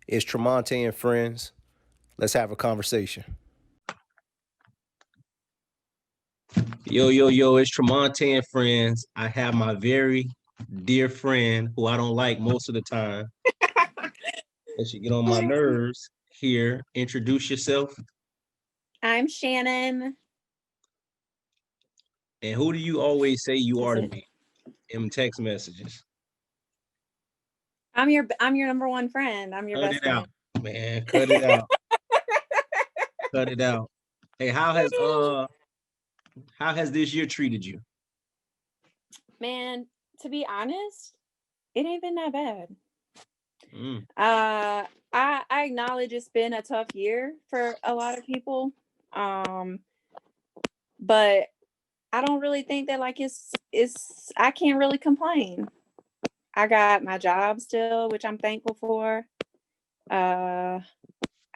It's Tromonte and friends. Let's have a conversation. Yo, yo, yo, it's Tromonte and friends. I have my very dear friend who I don't like most of the time. That should get on my nerves here. Introduce yourself. I'm Shannon. And who do you always say you That's are to it. me in text messages? I'm your number one friend. I'm your Cut best it friend. out, man. Cut it out. Cut it out. Hey, how has this year treated you? Man, to be honest, it ain't been that bad. Mm, I acknowledge it's been a tough year for a lot of people. Um, but I don't really think that like it's I can't really complain. I got my job still, which I'm thankful for. Uh,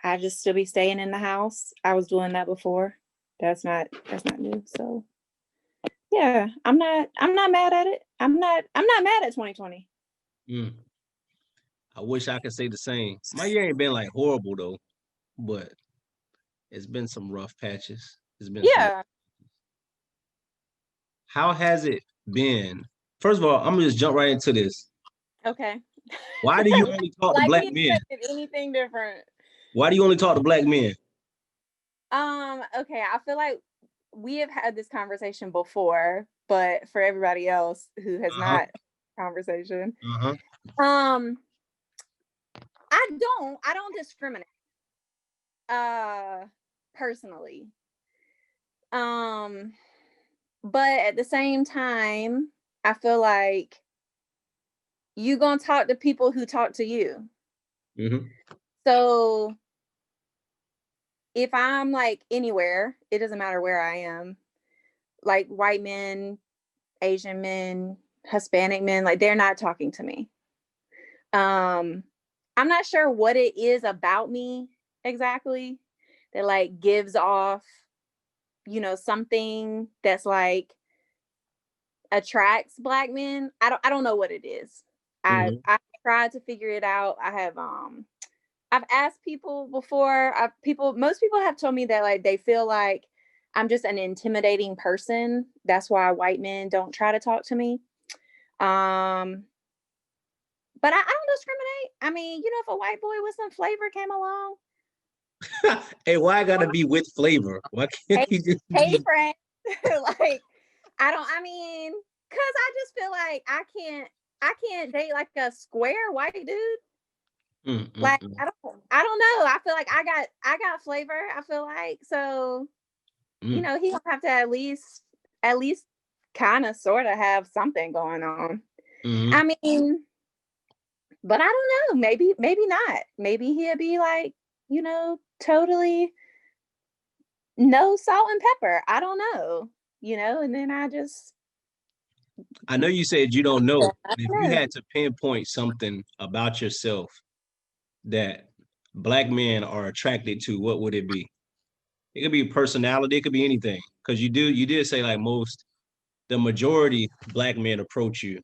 I just still be staying in the house. I was doing that before. That's not new. So yeah, I'm not mad at it. I'm not mad at 2020. mm. I wish I could say the same. My year ain't been like horrible though, but it's been some rough patches. It's been some. Yeah. How has it been? First of all, I'm gonna just jump right into this. Okay. Why do you only talk to Like black we men? expected anything different. Why do you only talk to black men? Okay, I feel like we have had this conversation before, but for everybody else who has Uh-huh. not conversation, Uh-huh. um, I don't discriminate. Uh Personally. Um, but at the same time, I feel like you gonna talk to people who talk to you. Mm-hmm. So if I'm like anywhere, it doesn't matter where I am, like white men, Asian men, Hispanic men, like they're not talking to me. Um, I'm not sure what it is about me exactly that like gives off, something that's like attracts black men. I don't know what it is. Mm-hmm. I tried to figure it out. I've asked people before. Most people have told me that like they feel like I'm just an intimidating person. That's why white men don't try to talk to me. Um, but I don't discriminate. I mean, if a white boy with some flavor came along, Hey, why I gotta be with flavor? Why can't hey, he just hey, be? friend, like I mean, cause I just feel like I can't date like a square white dude. Like Mm-mm-mm. I don't know. I feel like I got flavor. I feel like so. Mm. He gonna have to at least kind of sort of have something going on. Mm-hmm. I mean, but I don't know. Maybe not. Maybe he'll be like, totally no salt and pepper. I don't know. And then I know you said you don't know, I but if don't you know. had to pinpoint something about yourself that black men are attracted to, what would it be? It could be personality, it could be anything. Because you did say like the majority black men approach you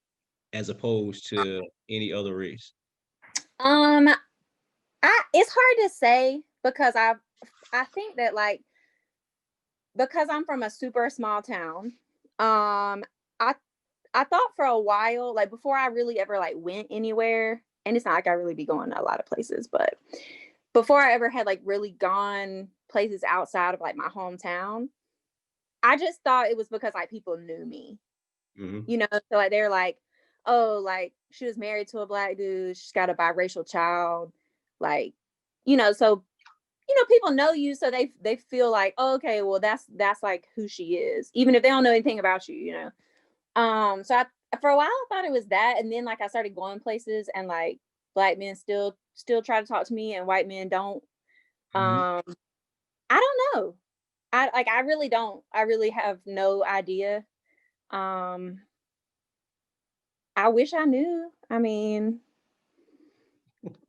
as opposed to any other race. Um, it's hard to say because I think that like because I'm from a super small town, I I thought for a while, like before I really ever like went anywhere, and it's not like I really be going to a lot of places, but before I ever had like really gone places outside of like my hometown, I just thought it was because like people knew me, Mm-hmm. So like they're like, oh, like she was married to a black dude, she's got a biracial child, like, so people know you, so they feel like, oh, okay, well that's like who she is, even if they don't know anything about you. So for a while I thought it was that, and then like I started going places, and like black men still try to talk to me, and white men don't. Mm-hmm. Um, I don't know. I really don't. I really have no idea. Um, I wish I knew. I mean,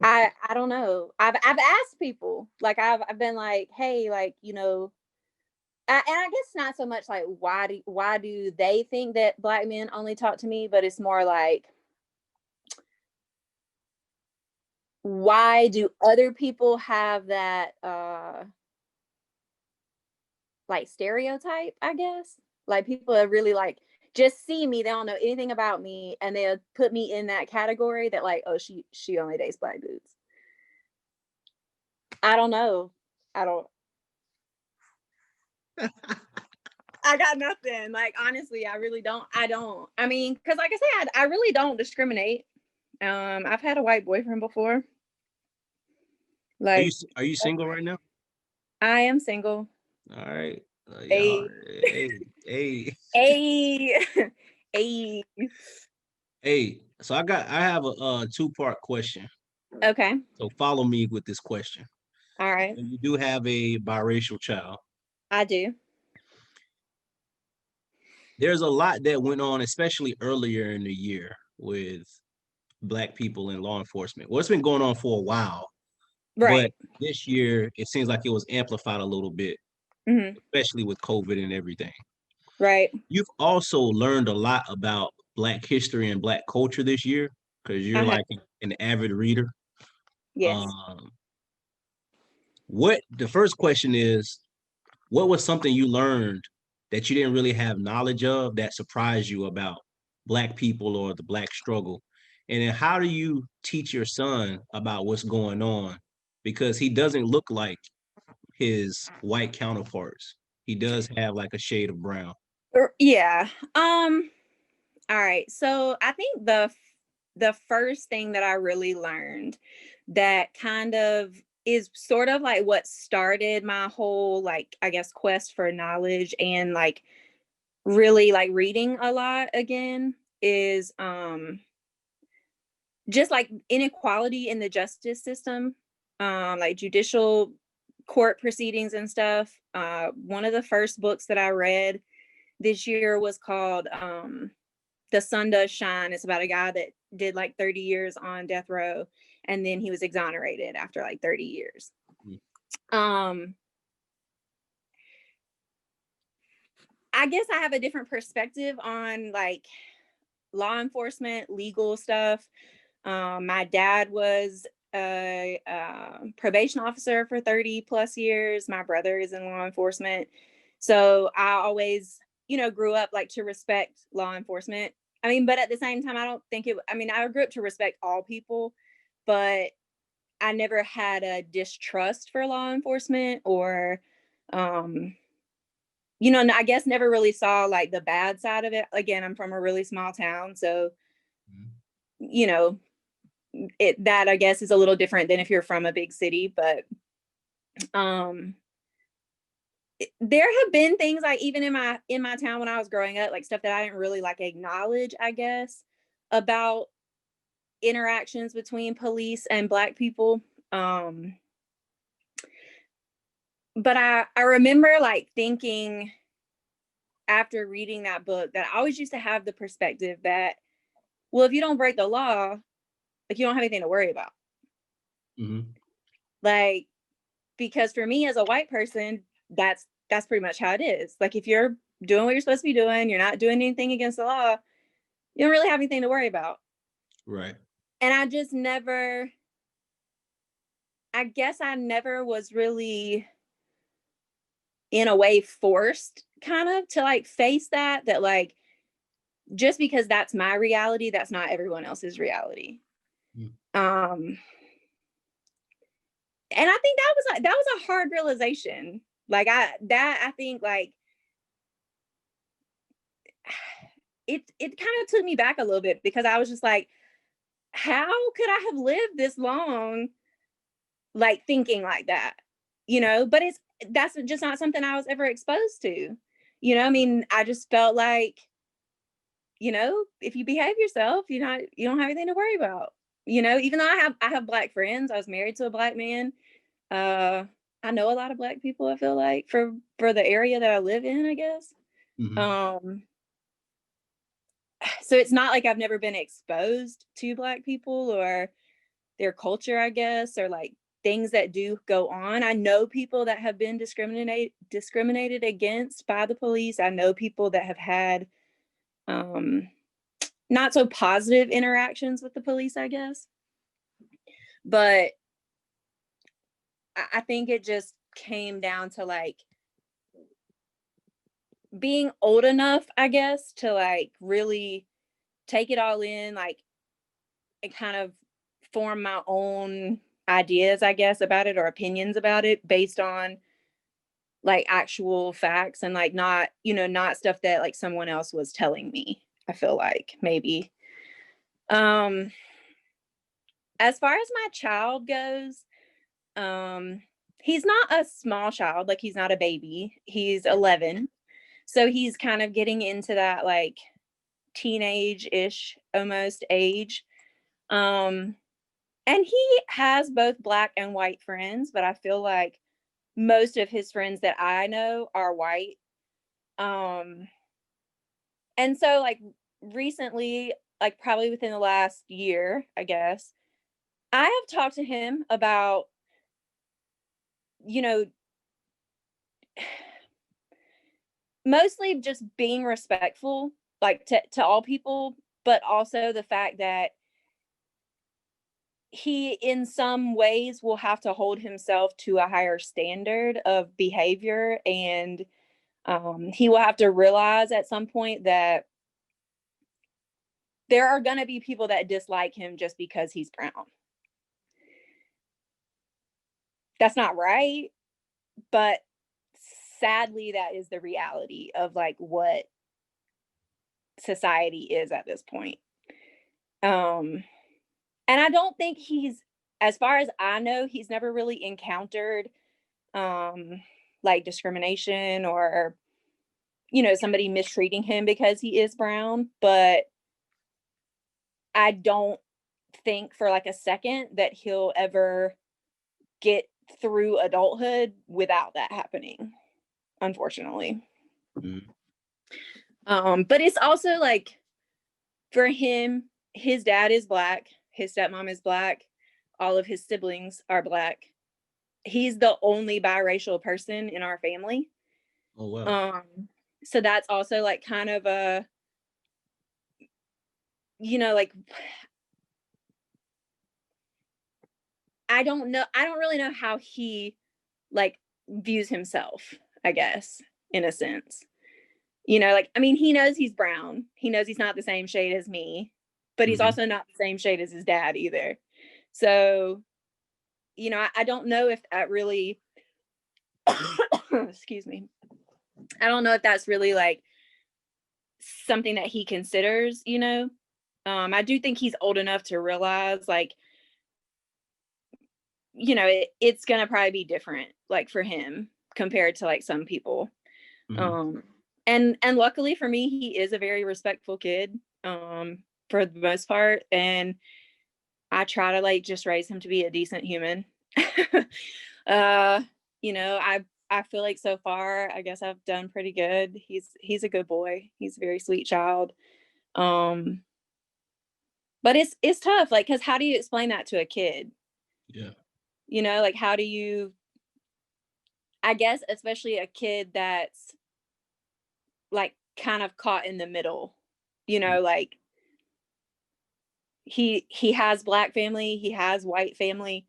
I don't know. I've asked people, like I've been like, hey, like and I guess not so much like why do they think that black men only talk to me, but it's more like why do other people have that like stereotype, I guess? Like people are really like just see me, they don't know anything about me, and they'll put me in that category that like, oh, she only dates black dudes. I don't know. I don't I got nothing. Like honestly, I really don't. I mean, because like I said, I really don't discriminate. I've had a white boyfriend before. Like Are you single right now? I am single. All right. A Y'all, hey, a a hey. So I have a two-part question. okay. So follow me with this question. All right. So you do have a biracial child. I do. There's a lot that went on, especially earlier in the year with Black people in law enforcement. Well, it's been going on for a while, but Right. this year it seems like it was amplified a little bit, Mm-hmm. especially with COVID and everything. Right. You've also learned a lot about Black history and Black culture this year because you're I have. like an avid reader. Yes. Um, what the first question is, what was something you learned that you didn't really have knowledge of that surprised you about Black people or the Black struggle? And then how do you teach your son about what's going on? Because he doesn't look like his white counterparts. He does have like a shade of brown. Yeah. All right. So I think the first thing that I really learned that kind of is sort of like what started my whole like I guess quest for knowledge and like really like reading a lot again is just like inequality in the justice system, like judicial court proceedings and stuff. One of the first books that I read this year was called The Sun Does Shine. It's about a guy that did like 30 years on death row and then he was exonerated after like 30 years. Um, I guess I have a different perspective on like law enforcement, legal stuff. My dad was a probation officer for 30 plus years. My brother is in law enforcement. So I always, grew up like to respect law enforcement. I mean, but at the same time, I don't think I grew up to respect all people, but I never had a distrust for law enforcement or, I guess never really saw like the bad side of it. Again, I'm from a really small town. So, you know, that I guess is a little different than if you're from a big city, but there have been things like even in my town when I was growing up, like stuff that I didn't really like acknowledge, I guess, about interactions between police and Black people. But I remember like thinking after reading that book that I always used to have the perspective that, well, if you don't break the law, like you don't have anything to worry about. Mm-hmm. Like, because for me as a white person, that's pretty much how it is. Like if you're doing what you're supposed to be doing, you're not doing anything against the law, you don't really have anything to worry about. Right. And I just never, I guess I never was really in a way forced kind of to like face that like just because that's my reality, that's not everyone else's reality. And I think that was a hard realization. Like I think like it kind of took me back a little bit because I was just like, how could I have lived this long like thinking like that? But that's just not something I was ever exposed to. I mean, I just felt like, if you behave yourself, you don't have anything to worry about. Even though I have Black friends, I was married to a Black man. I know a lot of Black people, I feel like, for the area that I live in, I guess. Mm-hmm. So it's not like I've never been exposed to Black people or their culture, I guess, or like things that do go on. I know people that have been discriminated against by the police. I know people that have had not so positive interactions with the police, I guess. But I think it just came down to like being old enough, I guess, to like really take it all in, like, and kind of form my own ideas, I guess, about it, or opinions about it based on like actual facts, and like not, not stuff that like someone else was telling me. I feel like maybe. Um as far as my child goes, he's not a small child, like he's not a baby. He's 11. So he's kind of getting into that like teenage-ish almost age. Um and he has both black and white friends, but I feel like most of his friends that I know are white. Um and so like recently, like probably within the last year, I guess, I have talked to him about, you know, mostly just being respectful, like to all people, but also the fact that he in some ways will have to hold himself to a higher standard of behavior, and he will have to realize at some point that there are going to be people that dislike him just because he's brown. That's not right, but sadly that is the reality of like what society is at this point. And I don't think as far as I know, he's never really encountered like discrimination or somebody mistreating him because he is brown, but I don't think for like a second that he'll ever get through adulthood without that happening, unfortunately. But it's also like for him, his dad is black, his stepmom is black, all of his siblings are black. He's the only biracial person in our family. Oh wow. So that's also like kind of a, like I don't really know how he like views himself, I guess, in a sense. Like, I mean, he knows he's brown. He knows he's not the same shade as me, but he's also not the same shade as his dad either. So, I don't know if that really, excuse me. I don't know if that's really like something that he considers, I do think he's old enough to realize like, it's going to probably be different like for him compared to like some people. And luckily for me, he is a very respectful kid, for the most part. And I try to like just raise him to be a decent human. I feel like so far, I guess I've done pretty good. He's a good boy. He's a very sweet child. But it's tough, like, because how do you explain that to a kid? Yeah. Like how do you, I guess, especially a kid that's like kind of caught in the middle, like he has black family, he has white family,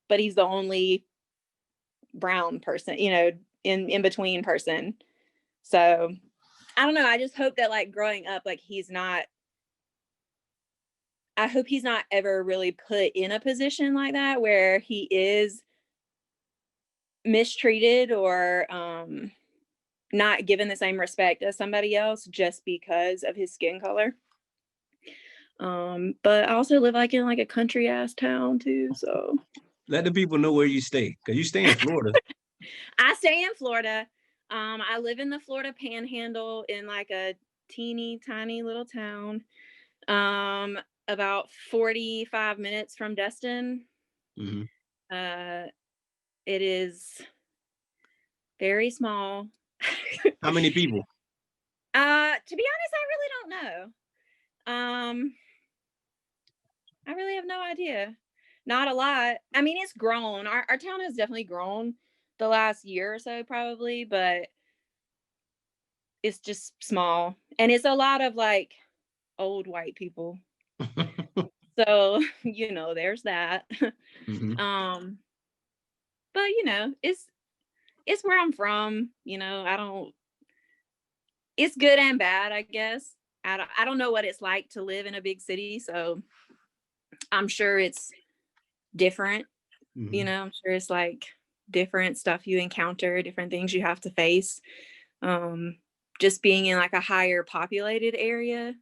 but he's the only brown person, in between person. So I don't know. I just hope that like growing up, like I hope he's not ever really put in a position like that where he is mistreated or not given the same respect as somebody else just because of his skin color. But I also live like in like a country ass town too, so Let the people know where you stay, because you stay in Florida. I stay in Florida. I live in the Florida Panhandle in like a teeny tiny little town, about 45 minutes from Destin. It is very small. How many people? To be honest, I really don't know. I really have no idea. Not a lot. I mean, it's grown. Our town has definitely grown the last year or so, probably, but it's just small. And it's a lot of like old white people. So, there's that. Mhm. But it's where I'm from, it's good and bad, I guess. I don't know what it's like to live in a big city, so I'm sure it's different. Mhm. I'm sure it's like different stuff you encounter, different things you have to face. Just being in like a higher populated area.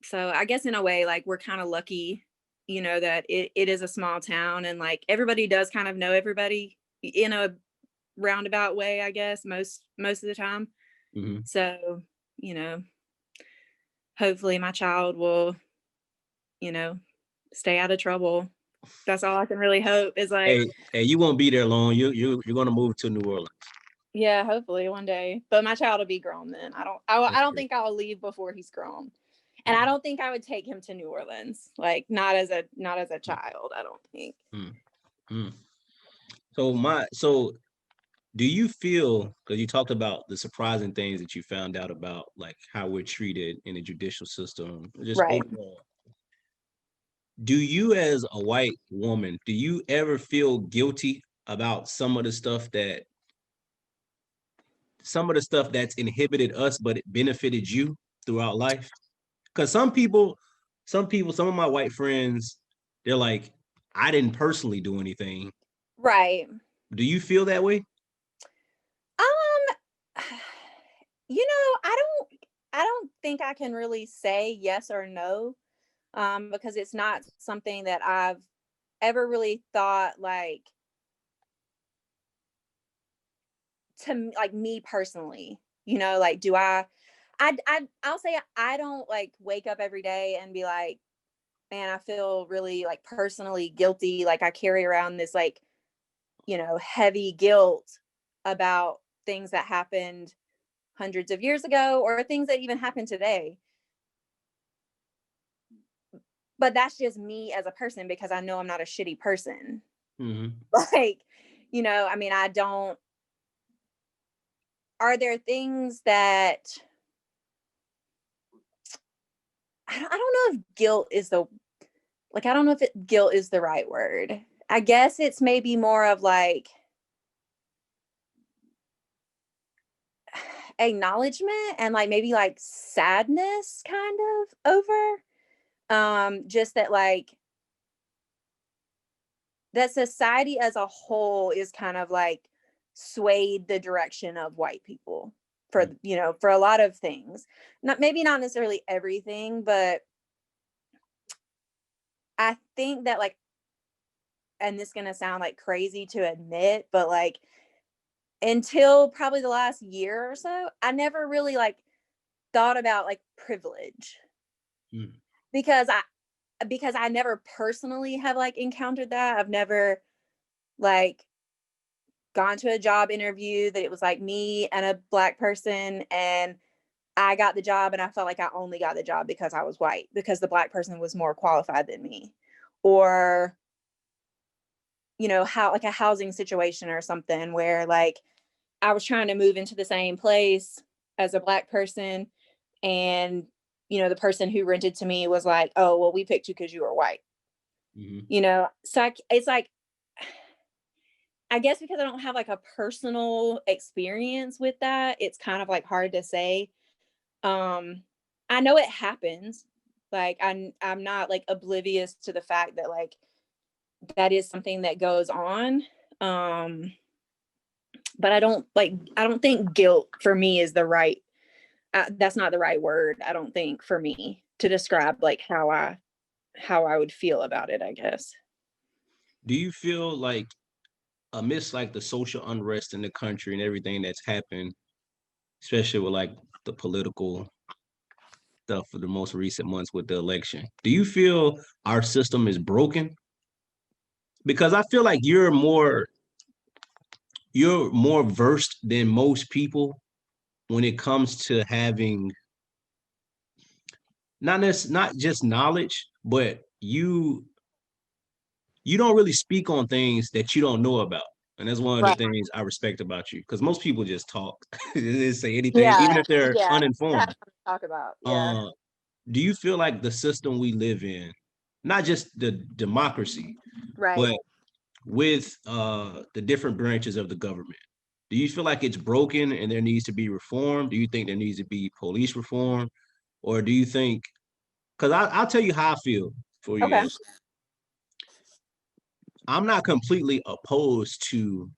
So I guess in a way, like we're kind of lucky, that it is a small town and like everybody does kind of know everybody in a roundabout way, I guess, most of the time. Mhm. So, you know, hopefully my child will, you know, stay out of trouble. That's all I can really hope is like, Hey, you won't be there long. You're gonna move to New Orleans. yeah, hopefully one day. But my child will be grown then. I That's don't good. think I'll leave before he's grown. And I don't think I would take him to New Orleans. Like not as a child, I don't think. Mm, mm. So do you feel, because you talked about the surprising things that you found out about like how we're treated in the judicial system, just Right. overall, do you as a white woman, do you ever feel guilty about some of the stuff that's inhibited us, but it benefited you throughout life? Because some of my white friends, they're like, I didn't personally do anything. Right. Do you feel that way? Um I don't think I can really say yes or no. Because it's not something that I've ever really thought like like me personally. Like do I'll say I don't like wake up every day and be like, man, I feel really like personally guilty. Like I carry around this like, heavy guilt about things that happened hundreds of years ago or things that even happen today. But that's just me as a person because I know I'm not a shitty person. Mm-hmm. Like, I mean, I don't. Are there things that I don't know if guilt is the like I don't know if guilt is the right word. I guess it's maybe more of like acknowledgement and like maybe like sadness kind of over just that like that society as a whole is kind of like swayed the direction of white people for a lot of things, not necessarily everything, but I think that like, and this is going to sound like crazy to admit, but like until probably the last year or so I never really like thought about like privilege Mm. because I never personally have like encountered that. I've never like gone to a job interview that it was like me and a black person and I got the job and I felt like I only got the job because I was white, because the black person was more qualified than me. Or, how like a housing situation or something where like I was trying to move into the same place as a black person and the person who rented to me was like, "Oh, well we picked you because you were white." Mm-hmm. So it's like I guess because I don't have like a personal experience with that, it's kind of like hard to say. Um, I know it happens. Like I'm not like oblivious to the fact that like that is something that goes on. Um, but I don't think guilt for me is the right that's not the right word, I don't think, for me to describe like how I would feel about it, I guess. Do you feel like amidst like the social unrest in the country and everything that's happened, especially with like the political stuff for the most recent months with the election, do you feel our system is broken? Because I feel like you're more versed than most people when it comes to having not just knowledge, but you don't really speak on things that you don't know about. And that's one of the Right. things I respect about you, because most people just talk. They just say anything, even Yeah. if they're Yeah. Never have uninformed. something to talk about. Yeah. Uh, do you feel like the system we live in, not just the democracy, Right. but with the different branches of the government, do you feel like it's broken and there needs to be reform? Do you think there needs to be police reform? Or do you think, because I'll tell you how I feel for you Okay. is, I'm not completely opposed to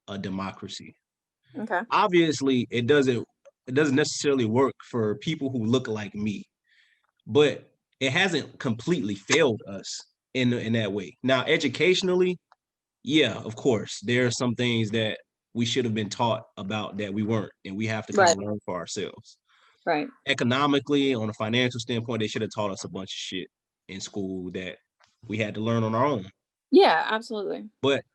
a democracy. Okay. Obviously, it doesn't necessarily work for people who look like me, but it hasn't completely failed us in that way. Now, educationally, yeah, of course, there are some things that we should have been taught about that we weren't, and we have to kind Right. of learn for ourselves. Right. Economically, on a financial standpoint, they should have taught us a bunch of shit in school that we had to learn on our own. Yeah, absolutely. But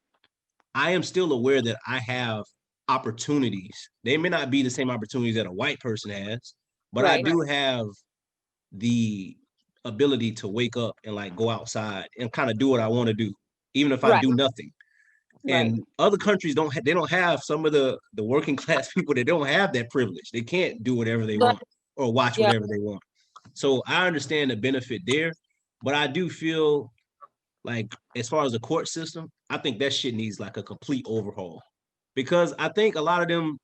I am still aware that I have opportunities. They may not be the same opportunities that a white person has, but I Right. do have the ability to wake up and like go outside and kind of do what I want to do, even if I Right. do nothing. Right. And other countries they don't have some of the working class people that don't have that privilege. They can't do whatever they Yeah. want or watch Yeah. whatever they want. So I understand the benefit there, but I do feel like as far as the court system, I think that shit needs like a complete overhaul, because I think a lot of them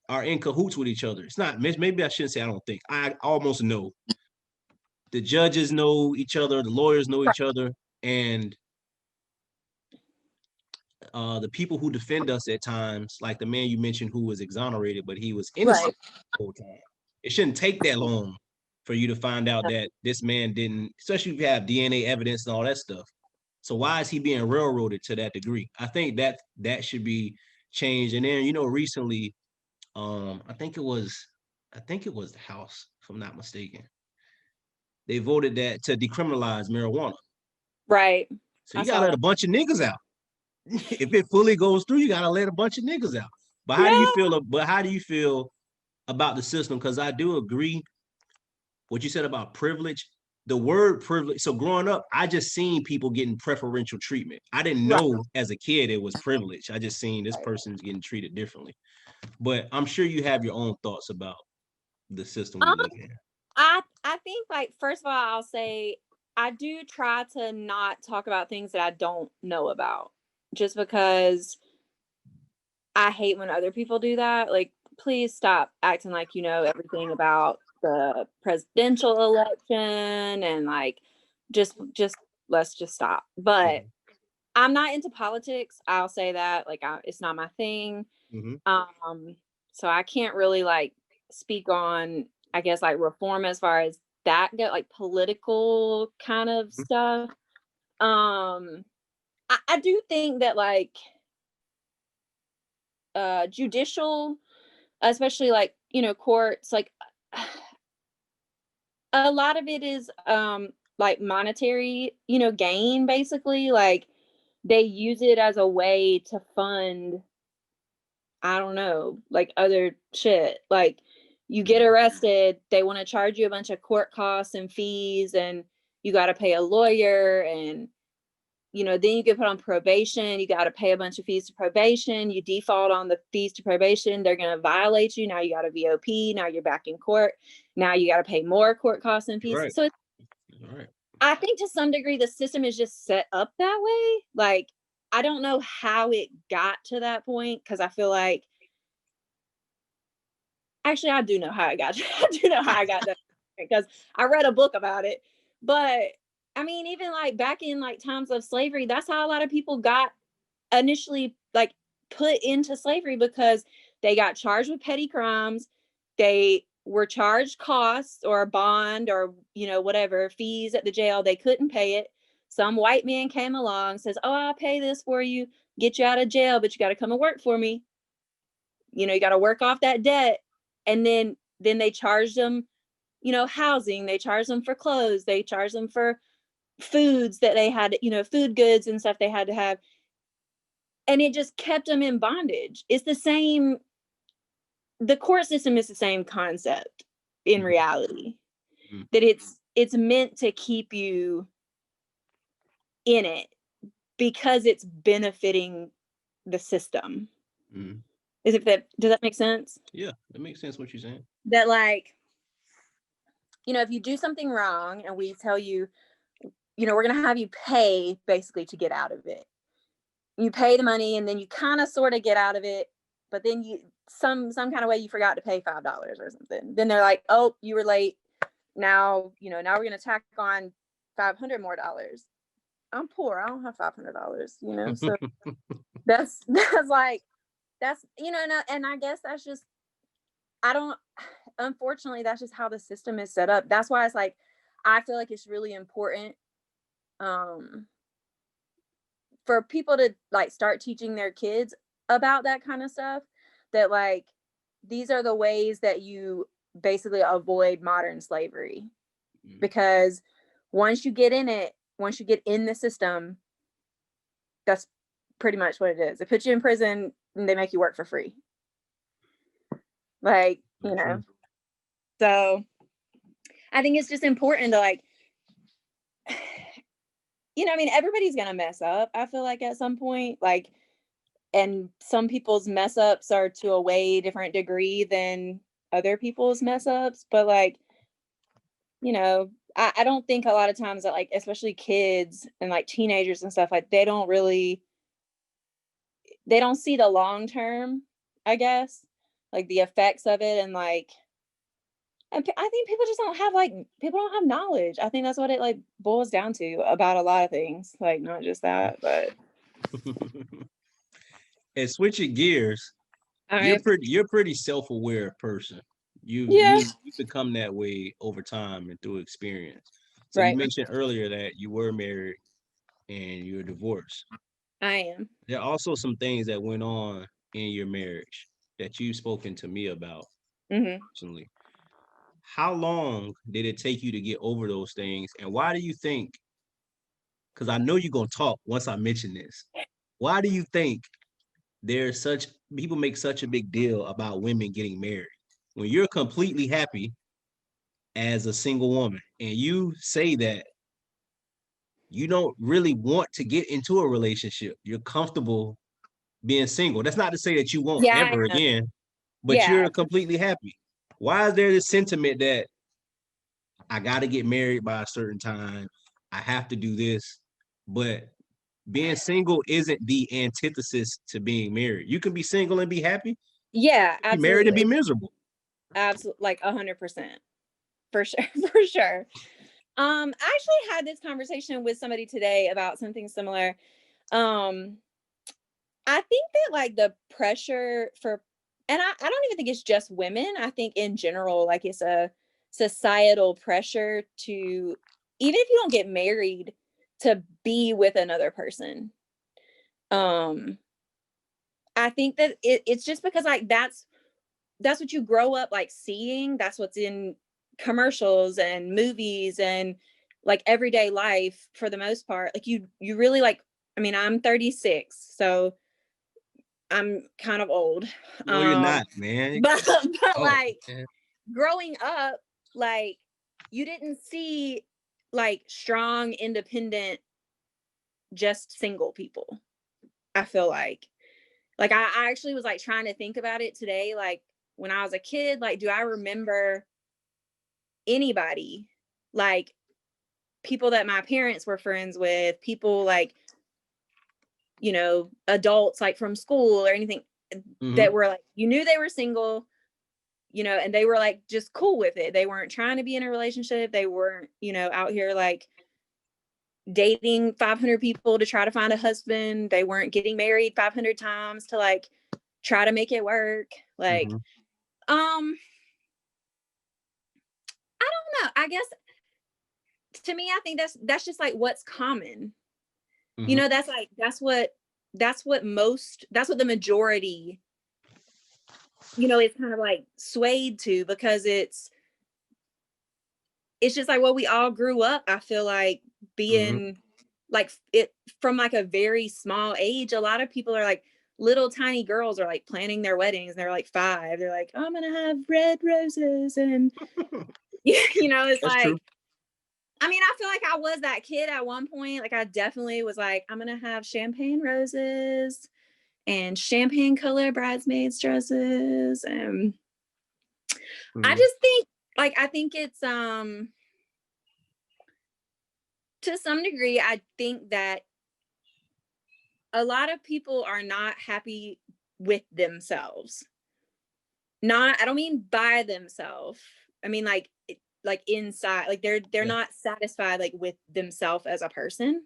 are in cahoots with each other. It's not, maybe I shouldn't say I don't think. I almost know the judges know each other, the lawyers know each other, and the people who defend us at times, like the man you mentioned who was exonerated, but he was innocent Right. the whole time. It shouldn't take that long for you to find out that this man didn't, especially if you have DNA evidence and all that stuff. So why is he being railroaded to that degree? I think that should be changed. And then, recently, I think it was the House, if I'm not mistaken. They voted that to decriminalize marijuana. Right. So I you gotta saw let a that. bunch of niggas out. If it fully goes through, you gotta let a bunch of niggas out. But how do you Yeah. feel? But how do you feel about the system? Because I do agree what you said about privilege. The word privilege. So growing up, I just seen people getting preferential treatment. I didn't Right. know as a kid it was privilege. I just seen this person's getting treated differently. But I'm sure you have your own thoughts about the system we Um, live in. I think, like, first of all, I'll say I do try to not talk about things that I don't know about, just because I hate when other people do that. Like, please stop acting like you know everything about the presidential election, and like just let's just stop. But I'm not into politics. I'll say that. Like, it's not my thing. Mm-hmm. Um, so I can't really like speak on, I guess, like reform as far as that go, like political kind of stuff. I do think that like judicial, especially like, courts, like a lot of it is like monetary, gain basically. Like they use it as a way to fund, I don't know, like other shit. Like you get arrested, they want to charge you a bunch of court costs and fees, and you got to pay a lawyer, and then you get put on probation, you got to pay a bunch of fees to probation, you default on the fees to probation, they're going to violate you. Now you got a VOP, now you're back in court. Now you got to pay more court costs and fees. Right. So All right. I think to some degree the system is just set up that way. Like I don't know how it got to that point, because I feel like, actually, I do know how I got. I do know how I got that, because I read a book about it. But I mean, even like back in like times of slavery, that's how a lot of people got initially like put into slavery, because they got charged with petty crimes. They were charged costs or a bond or whatever fees at the jail. They couldn't pay it. Some white man came along, says, "Oh, I'll pay this for you, get you out of jail, but you got to come and work for me. You got to work off that debt." And then they charged them, housing. They charged them for clothes. They charged them for foods that they had, food goods and stuff they had to have. And it just kept them in bondage. It's the same. The court system is the same concept in reality, Mm-hmm. that it's meant to keep you in it because it's benefiting the system. Mm-hmm. Does that make sense? Yeah, that makes sense what you're saying. That like you know, if you do something wrong and we tell you, you know, we're going to have you pay basically to get out of it. You pay the money and then you kind of sort of get out of it, but then you some kind of way you forgot to pay $5 or something. Then they're like, oh, you were late. Now, you know, now we're going to tack on $500 more. I'm poor. I don't have $500, you know? So that's like, that's, you know, and I guess that's just, unfortunately, that's just how the system is set up. That's why it's like, I feel like it's really important for people to like start teaching their kids about that kind of stuff, that like these are the ways that you basically avoid modern slavery. Because once you get in the system, that's pretty much what it is. They put you in prison and they make you work for free. Like, you know. So I think it's just important to like, you know, I mean, everybody's gonna mess up, I feel like, at some point. Like, and some people's mess ups are to a way different degree than other people's mess ups. But like, you know, I don't think a lot of times that like, especially kids and like teenagers and stuff, like they don't see the long term, I guess, like the effects of it. And like, and I think people just don't have knowledge. I think that's what it like boils down to about a lot of things, like not just that, but. And switching gears, you're pretty self-aware person. You become that way over time and through experience. So you mentioned earlier that you were married and you're divorced. I am. There are also some things that went on in your marriage that you've spoken to me about personally. How long did it take you to get over those things? And why do you think, because I know you're going to talk once I mention this, why do you think people make such a big deal about women getting married when you're completely happy as a single woman and you say that you don't really want to get into a relationship? You're comfortable being single. That's not to say that you won't ever again, but you're completely happy. Why is there this sentiment that I got to get married by a certain time, I have to do this, but being single isn't the antithesis to being married? You can be single and be happy. Yeah, absolutely. Be married and be miserable. Absolutely, like 100%, for sure, for sure. I actually had this conversation with somebody today about something similar. I think that like the pressure for, and I don't even think it's just women. I think in general, like it's a societal pressure to, even if you don't get married, to be with another person. I think that it's just because like that's what you grow up like seeing. That's what's in commercials and movies and like everyday life for the most part. Like you really like, I mean, I'm 36, so I'm kind of old. No, you're not, man. But like growing up, like you didn't see like strong, independent, just single people. I feel like I actually was like trying to think about it today. Like when I was a kid, like, do I remember anybody, like people that my parents were friends with, people like, you know, adults like from school or anything that were like, you knew they were single, you know, and they were like just cool with it. They weren't trying to be in a relationship. They weren't, you know, out here like dating 500 people to try to find a husband. They weren't getting married 500 times to like try to make it work. Like, I don't know. I guess to me, I think that's just like what's common. You know, that's what the majority, you know, is kind of like swayed to, because it's just like what we all grew up, I feel like, being like it from like a very small age. A lot of people are like little tiny girls are like planning their weddings and they're like 5. They're like, I'm gonna have red roses, and you know, it's That's like true. I mean, I feel like I was that kid at one point. Like I definitely was like, I'm gonna have champagne roses and champagne color bridesmaids dresses. And I just think like, I think it's to some degree, I think that a lot of people are not happy with themselves. Not, I don't mean by themselves. I mean like like inside, like they're Yeah. not satisfied like with themselves as a person.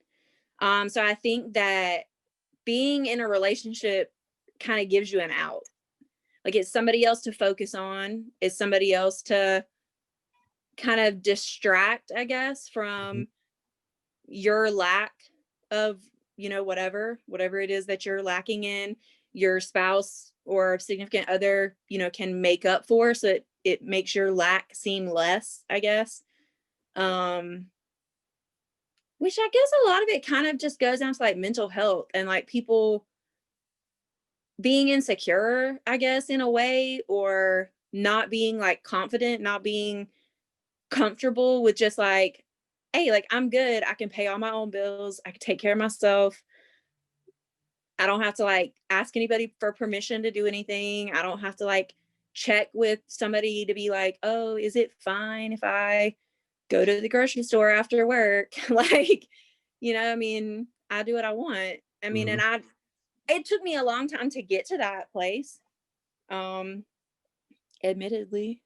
So I think that being in a relationship kind of gives you an out. Like it's somebody else to focus on, it's somebody else to kind of distract, I guess, Mhm. from your lack of, whatever it is that you're lacking in, your spouse or significant other, can make up for, so it makes your lack seem less, I guess. Um, which I guess a lot of it kind of just goes down to like mental health and like people being insecure, I guess, in a way, or not being like confident, not being comfortable with just like, hey, like I'm good. I can pay all my own bills. I can take care of myself. I don't have to like ask anybody for permission to do anything. I don't have to like check with somebody to be like, oh, is it fine if I go to the grocery store after work? Like, I mean, I do what I want. I mean, Mhm. it took me a long time to get to that place. Um, admittedly,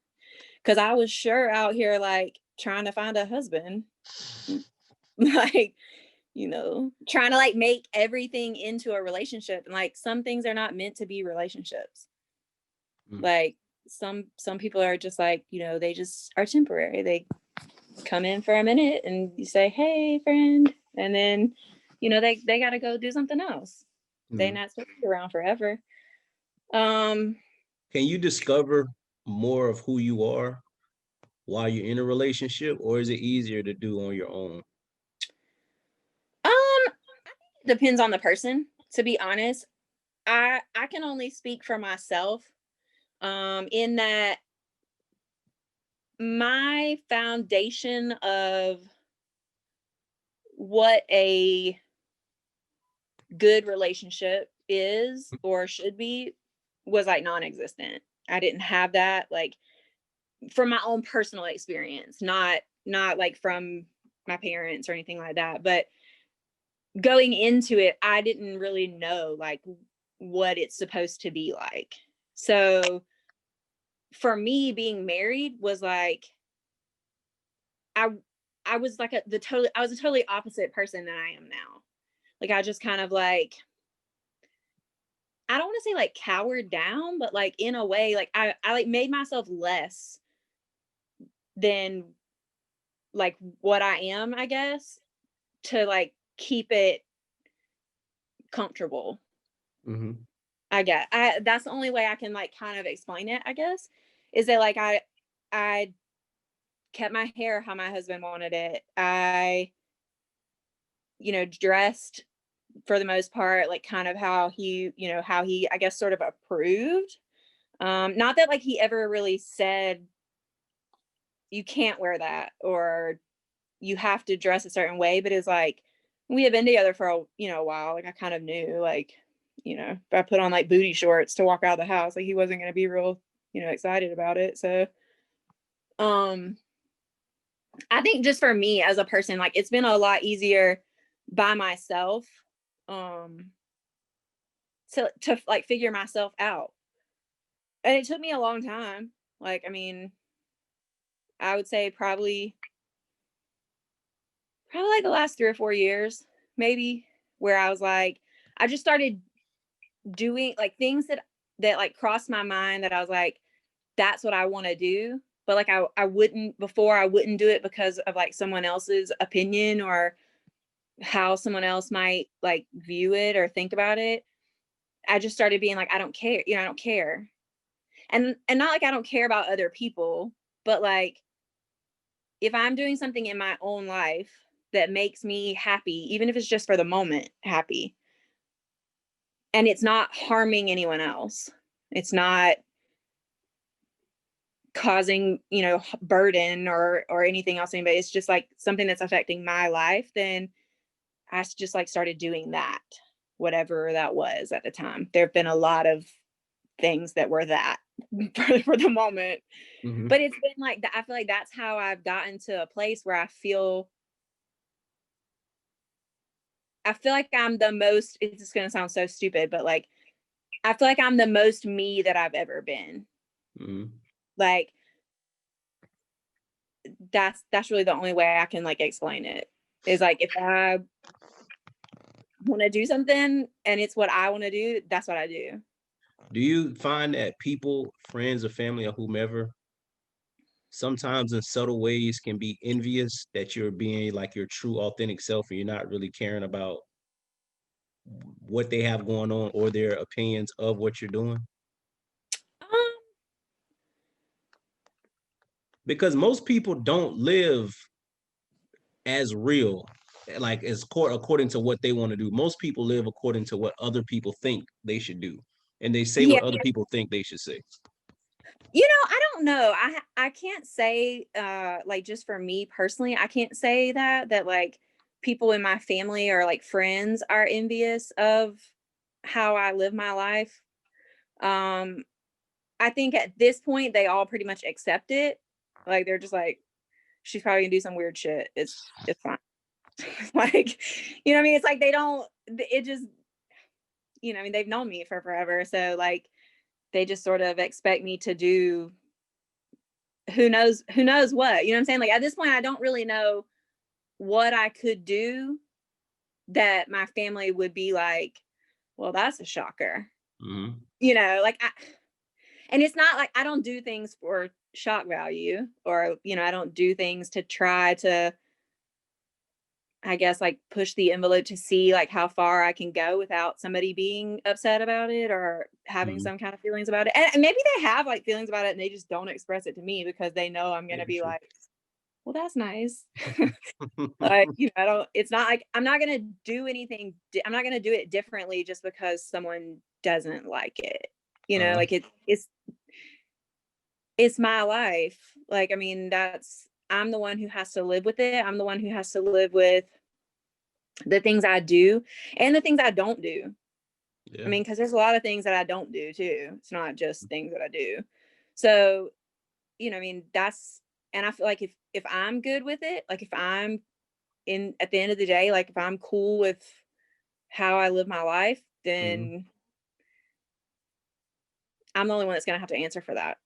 because I was sure out here like trying to find a husband, like, trying to like make everything into a relationship. And like some things are not meant to be relationships. Mm. Like some people are just like, they just are temporary. They come in for a minute and you say, hey, friend. And then, they got to go do something else. They're Mhm. not supposed to be around forever. Um, Can you discover more of who you are while you're in a relationship, or is it easier to do on your own? it depends on the person, to be honest. I can only speak for myself, in that my foundation of what a good relationship is or should be was like non-existent. I didn't have that, like, from my own personal experience, not like from my parents or anything like that. But going into it, I didn't really know like what it's supposed to be like. So for me, being married was like I I was like I was a totally opposite person than I am now. Like I just kind of like, I don't want to say like cowered down, but like in a way, like I like made myself less than like what I am, I guess, to like keep it comfortable. Mhm. I get. I That's the only way I can like kind of explain it, I guess, is that like I kept my hair how my husband wanted it. I, dressed for the most part like kind of how he I guess sort of approved. Not that like he ever really said you can't wear that or you have to dress a certain way, but it's like we had been together for a while. Like I kind of knew, like, if I put on like booty shorts to walk out of the house, like he wasn't gonna be real, excited about it. So um I think just for me as a person, like it's been a lot easier by myself, um to like figure myself out. And it took me a long time. Like, I mean, I would say probably like the last 3 or 4 years, maybe, where I was like, I just started doing like things that like crossed my mind that I was like, that's what I want to do. But like I wouldn't before, I wouldn't do it because of like someone else's opinion or how someone else might like view it or think about it. I just started being like, I don't care, I don't care. And not like I don't care about other people, but like if I'm doing something in my own life that makes me happy, even if it's just for the moment happy, and it's not harming anyone else, it's not causing, burden or anything else anybody, it's just like something that's affecting my life, then I just like started doing that, whatever that was at the time. There have been a lot of things that were that. for the moment. Mhm. But it's been like that. I feel like that's how I've gotten to a place where I feel like I'm the most, it's just gonna sound so stupid, but like I feel like I'm the most me that I've ever been. Mhm. Like that's really the only way I can like explain it. Is like if I want to do something and it's what I want to do, that's what I do. Do you find that people, friends or family or whomever, sometimes in subtle ways can be envious that you're being like your true authentic self and you're not really caring about what they have going on or their opinions of what you're doing? Um, Because most people don't live as real, like as according to what they want to do. Most people live according to what other people think they should do, and they say yeah, what other people think they should say. I don't know. I can't say like just for me personally, I can't say that like people in my family or like friends are envious of how I live my life. Um I think at this point they all pretty much accept it. Like they're just like, she's probably gonna do some weird shit. It's fine. Like, you know what I mean? It's like they don't, it just, I mean, they've known me for forever. So like they just sort of expect me to do who knows what. You know what I'm saying? Like at this point, I don't really know what I could do that my family would be like, well, that's a shocker. Mhm. Like and it's not like I don't do things for shock value or, I don't do things to try to, I guess, like push the envelope to see like how far I can go without somebody being upset about it or having Mhm. some kind of feelings about it. And maybe they have like feelings about it and they just don't express it to me because they know I'm going to Maybe be true. like, well, that's nice. Like, I don't, it's not like I'm not going to do anything. I'm not going to do it differently just because someone doesn't like it. Uh, Like it's my life. Like, I mean, I'm the one who has to live with it. I'm the one who has to live with the things I do and the things I don't do. I yeah. mean, because there's a lot of things that I don't do too. It's not just things that I do. So, I mean, and I feel like if I'm good with it, like if I'm in at the end of the day, like if I'm cool with how I live my life, Mhm. then I'm the only one that's gonna have to answer for that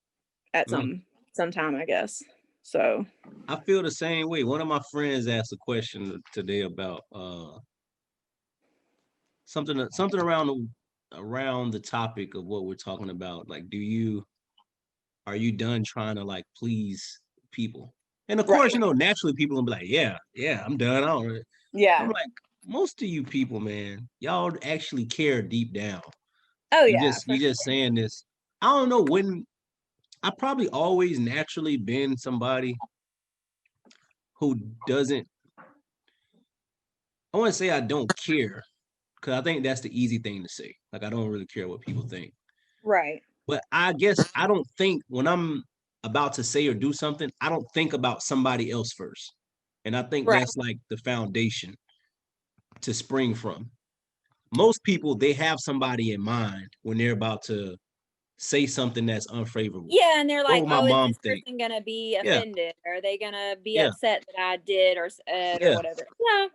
at Mm. some time, I guess. So I feel the same way. One of my friends asked a question today about something around the topic of what we're talking about. Like, are you done trying to like please people? And of course, right. naturally people gonna be like, yeah, yeah, I'm done. I don't. I'm Yeah. like, most of you people, man, y'all actually care deep down. Oh You yeah, just for you just sure. saying this. I don't know when. I probably always naturally been somebody who doesn't. I want to say I don't care because I think that's the easy thing to say. Like I don't really care what people think. Right. But I guess I don't think when I'm about to say or do something, I don't think about somebody else first. And I think Right. that's like the foundation to spring from. Most people, they have somebody in mind when they're about to say something that's unfavorable. Yeah, and they're What like, would my "Oh, is mom this think? person gonna be Yeah, offended? Are they gonna be yeah, upset that I did or said or yeah. whatever?" Yeah,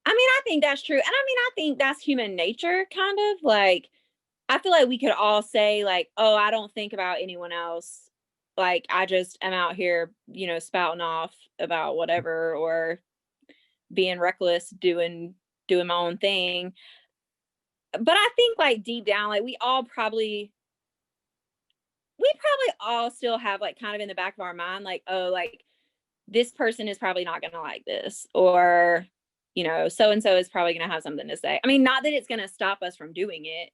I mean, I think that's true, and I mean, I think that's human nature, kind of like. I feel like we could all say like, "Oh, I don't think about anyone else. Like, I just am out here, spouting off about whatever or being reckless, doing my own thing." But I think like deep down, like we probably all still have like kind of in the back of our mind, like, oh, like this person is probably not going to like this, or, so and so is probably going to have something to say. I mean, not that it's going to stop us from doing it.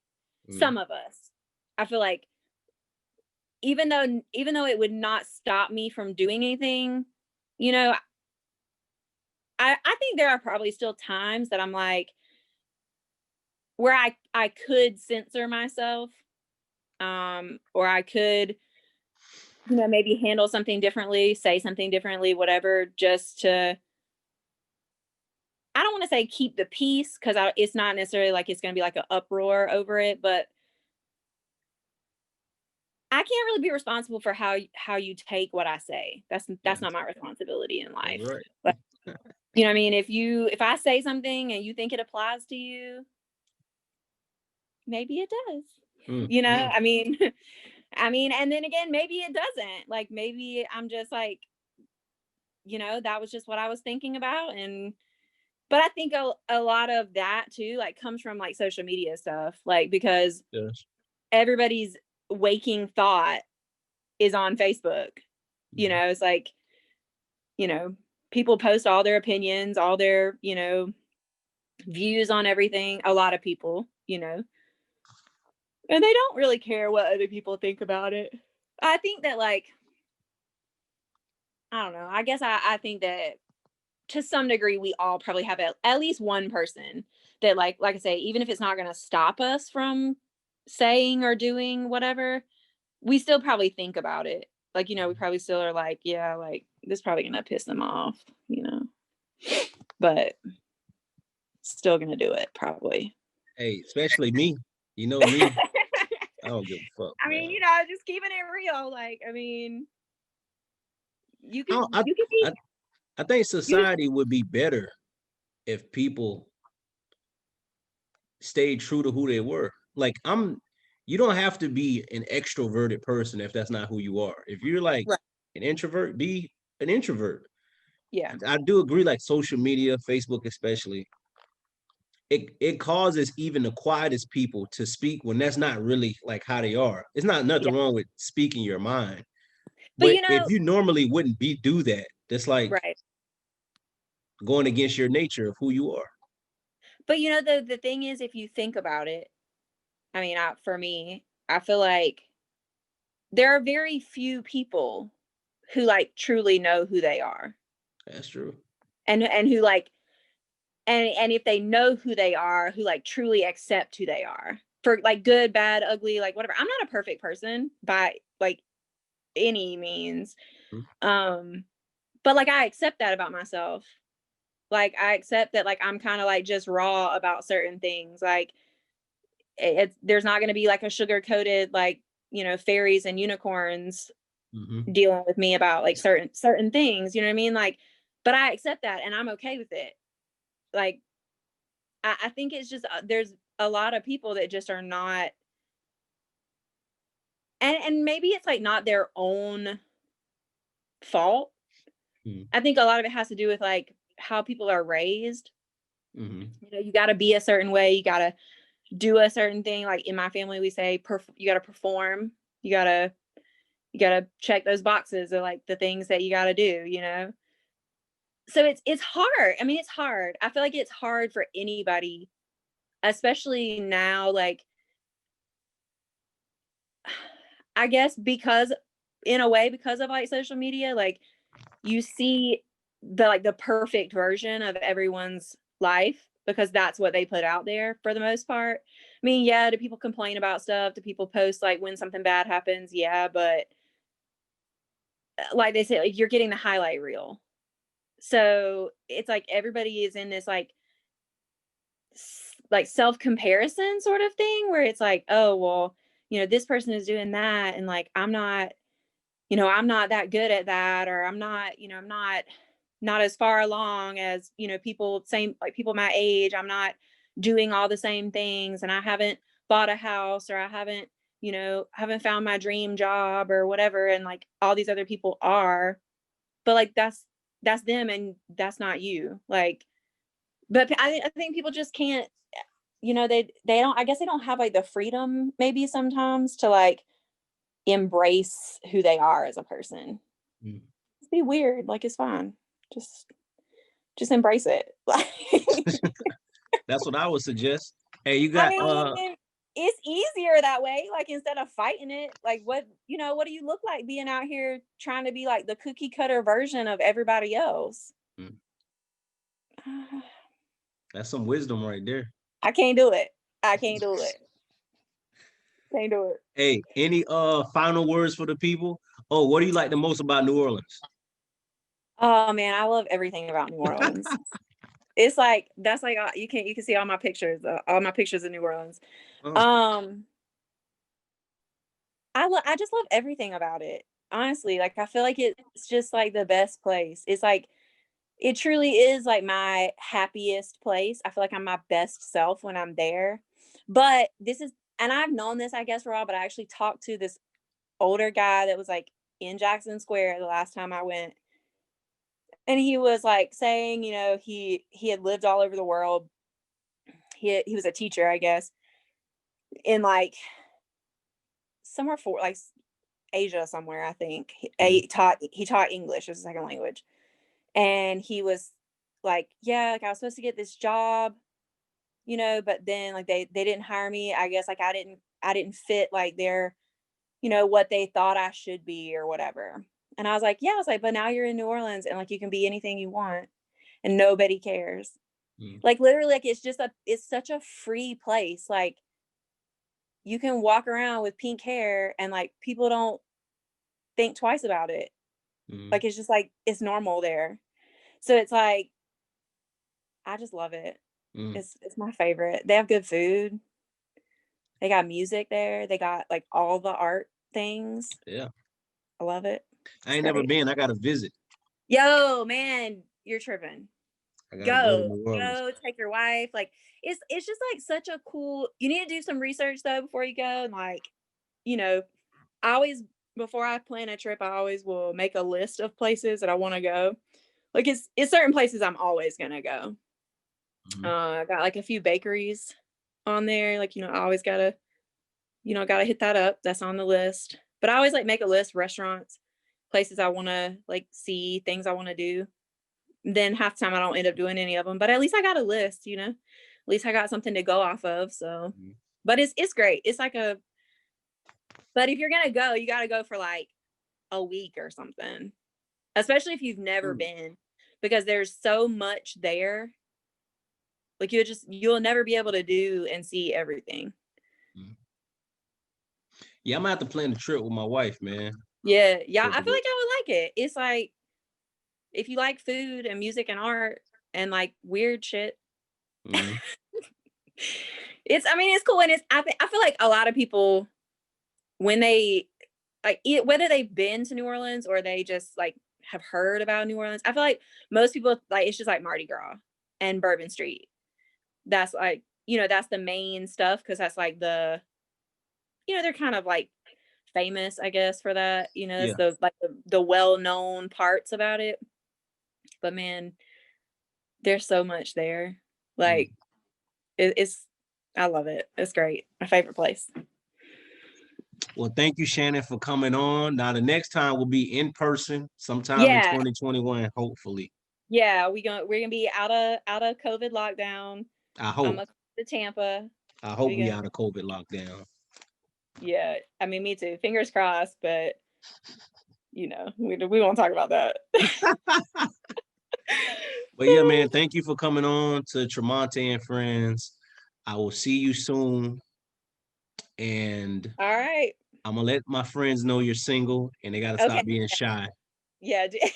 Mm, Some of us, I feel like, even though it would not stop me from doing anything, you know, I think there are probably still times that I'm like, where I could censor myself, or I could maybe handle something differently, say something differently, whatever, just to, I don't want to say keep the peace because it's not necessarily like it's going to be like an uproar over it, but I can't really be responsible for how you take what I say. That's Yes, not my responsibility in that's life. right. But you know what I mean? If I say something and you think it applies to you, maybe it does. Mm, You know, mm. and then again, maybe it doesn't. Like maybe I'm just like, that was just what I was thinking about. But I think a lot of that too, like comes from like social media stuff, like because Yes. everybody's waking thought is on Facebook. Mhm. It's like, people post all their opinions, all their, views on everything. A lot of people, and they don't really care what other people think about it. I think that like, I don't know. I guess I think that to some degree we all probably have at least one person that like I say, even if it's not going to stop us from saying or doing whatever, we still probably think about it. Like, we probably still are like, yeah, like this is probably going to piss them off, but still going to do it probably. Hey, especially me. You know me. I don't give a fuck, I man. mean, just keeping it real. Like, I mean, you I, could don't- you could be I, I think you could, society would be better if people stayed true to who they were. Like you don't have to be an extroverted person if that's not who you are. If you're like right. an introvert, be an introvert. Yeah. I do agree, like social media, Facebook especially, it causes even the quietest people to speak when that's not really like how they are. It's not Yeah. nothing wrong with speaking your mind. But But if you normally wouldn't do that, that's like right. going against your nature of who you are. But the thing is, if you think about it, I mean, for me, I feel like there are very few people who like truly know who they are, That's true. and who like, and if they know who they are, who like truly accept who they are for like good, bad, ugly, like whatever. I'm not a perfect person by like any means. Mhm. But like I accept that about myself. Like I accept that like I'm kind of like just raw about certain things. Like there's not going to be like a sugar coated like, fairies and unicorns Mhm. dealing with me about like certain things, you know what I mean? Like, but I accept that and I'm okay with it. Like I think it's just there's a lot of people that just are not, and maybe it's like not their own fault. Mhm. I think a lot of it has to do with like how people are raised. Mhm. You got to be a certain way, you got to do a certain thing. Like in my family we say you got to perform, you got to check those boxes of like the things that you got to do, so it's hard. I mean, it's hard. I feel like it's hard for anybody, especially now, like I guess because in a way because of like social media, like you see the perfect version of everyone's life because that's what they put out there for the most part. I mean, yeah, do people complain about stuff? Do people post like when something bad happens? Yeah, but like they say, like you're getting the highlight reel. So it's like everybody is in this like self comparison sort of thing where it's like, oh well, this person is doing that, and like I'm not that good at that, or I'm not as far along as people same like people my age. I'm not doing all the same things, and I haven't bought a house, or I haven't found my dream job or whatever, and like all these other people are, but like that's them and that's not you. Like, but I think people just can't, they don't, I guess they don't have like the freedom maybe sometimes to like embrace who they are as a person. Mhm. It's be weird, like it's fine. Just embrace it. Like That's what I would suggest. Hey, you I got mean, it's easier that way. Like instead of fighting it, like what do you look like being out here trying to be like the cookie cutter version of everybody else? mm, that's some wisdom right there. I can't do it. I can't do it. Can't do it. Hey, any final words for the people? Oh, what do you like the most about New Orleans? Oh man, I love everything about New Orleans. It's like that's like you can see all my pictures of New Orleans. Oh, Um, I just love everything about it. Honestly, like I feel like it's just like the best place. It's like it truly is like my happiest place. I feel like I'm my best self when I'm there. But this is and I've known this I guess for a while, but I actually talked to this older guy that was like in Jackson Square the last time I went. And he was like saying, you know, he had lived all over the world. He was a teacher, I guess, in like somewhere for like Asia somewhere, I think. Mhm. He taught English as a second language. And he was like, yeah, like I was supposed to get this job, you know, but then like they didn't hire me. I guess like I didn't fit like their, you know, what they thought I should be or whatever. And I was like, yeah, I was like, but now you're in New Orleans and like you can be anything you want and nobody cares. Mhm. Like literally like it's such a free place. Like you can walk around with pink hair and like people don't think twice about it. Mhm. Like it's just like it's normal there. So it's like I just love it. Mhm. It's my favorite. They have good food. They got music there. They got like all the art things. Yeah. I love it. I It's ain't never great. been. I gotta visit. Yo, man, you're tripping. I gotta go to Go. New Orleans. Go take your wife. Like it's just like such a cool you need to do some research though before you go and like, you know, I always before I plan a trip, I always will make a list of places that I want to go. Like it's certain places I'm always gonna go. Mhm. I got like a few bakeries on there. Like, you know, I always gotta, you know, gotta hit that up. That's on the list. But I always like make a list, restaurants, places I wanna like see, things I wanna do. Then half the time I don't end up doing any of them. But at least I got a list, you know. At least I got something to go off of. So Mhm. but it's great. It's like a but if you're gonna go, you gotta go for like a week or something. Especially if you've never Mm. been. Because there's so much there. Like you'll never be able to do and see everything. Mhm. Yeah, I'm gonna have to plan the trip with my wife, man. Yeah, yeah, I So, feel like I would like it. It's like if you like food and music and art and like weird shit, mhm. it's I mean it's cool and I feel like a lot of people when they like whether they've been to New Orleans or they just like have heard about New Orleans, I feel like most people like it's just like Mardi Gras and Bourbon Street. That's like you know that's the main stuff because that's like you know they're kind of like famous I guess for that. You know that's Yeah. the well known parts about it. But man, there's so much there. Mhm. Like it's I love it. It's great. My favorite place. Well, thank you, Shannon, for coming on. Now, the next time will be in person sometime in Yeah. 2021, hopefully. Yeah, we're gonna be out of COVID lockdown. I I'm hope. gonna come to Tampa. I hope We we gonna out of COVID lockdown. yeah. I mean me too. Fingers crossed, but you know, we won't talk about that. But yeah, man, thank you for coming on to Tremonte and Friends. I will see you soon. And All right. I'm gonna let my friends know you're single and they gotta Okay. stop being shy. Yeah. Because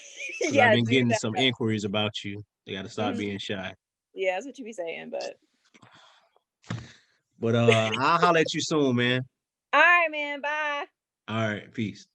I've Yeah, been do getting some that. inquiries about you. They gotta stop Mhm. being shy. Yeah, that's what you be saying, but But I'll holler at you soon, man. all right, man. Bye. All right, peace.